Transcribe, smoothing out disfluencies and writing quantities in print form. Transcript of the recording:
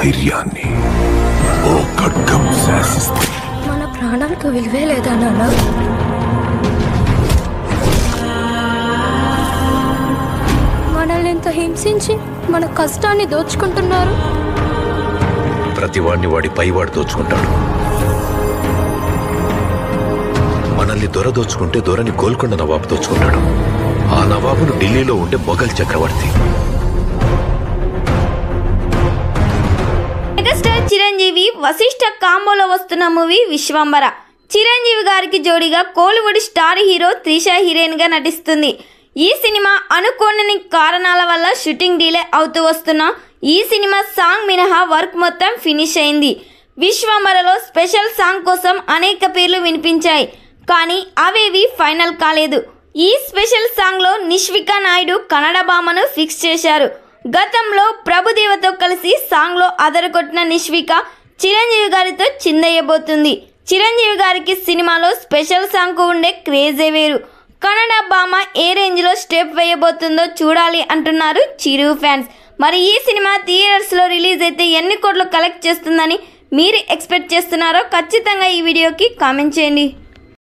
ధైర్యాన్ని ఓ ఖడ్గం శాసిస్తుంది. మన ప్రాణాలకు విలువే లేదా నాన్న? మనల్ని ఎంత హింసించి మన కష్టాన్ని దోచుకుంటున్నారు. ప్రతివాడిని వాడి పైవాడు దోచుకుంటాడు. మనల్ని దొర దోచుకుంటే దొరని గోల్కొండ నవాబు దోచుకుంటాడు. ఆ నవాబును ఢిల్లీలో ఉండే మొఘల్ చక్రవర్తి. మెగాస్టార్ చిరంజీవి వశిష్ఠ కాంబోలో వస్తున్న మూవీ విశ్వంబర. చిరంజీవి గారికి జోడీగా Kollywood star hero Trisha heroine గా నటిస్తుంది. ఈ సినిమా అనుకోని కారణాల వల్ల షూటింగ్ డిలే అవుతూ వస్తున్నా ఈ సినిమా సాంగ్ మినహా వర్క్ మొత్తం ఫినిష్ అయింది. విశ్వంబరలో స్పెషల్ సాంగ్ కోసం అనేక పేర్లు వినిపించాయి, కానీ అవేవి ఫైనల్ కాలేదు. ఈ స్పెషల్ సాంగ్లో నిష్వికా నాయుడు కన్నడ భామను ఫిక్స్ చేశారు. గతంలో ప్రభుదేవతో కలిసి సాంగ్లో అదరగొట్టిన నిష్విక చిరంజీవి గారితో చిందయ్యబోతుంది. చిరంజీవి గారికి సినిమాలో స్పెషల్ సాంగ్కు ఉండే క్రేజే వేరు. కన్నడ భామ ఏ రేంజ్లో స్టెప్ వేయబోతుందో చూడాలి అంటున్నారు చిరు ఫ్యాన్స్. మరి ఈ సినిమా థియేటర్స్లో రిలీజ్ అయితే ఎన్ని కోట్లు కలెక్ట్ చేస్తుందని మీరు ఎక్స్పెక్ట్ చేస్తున్నారో ఖచ్చితంగా ఈ వీడియోకి కామెంట్ చేయండి.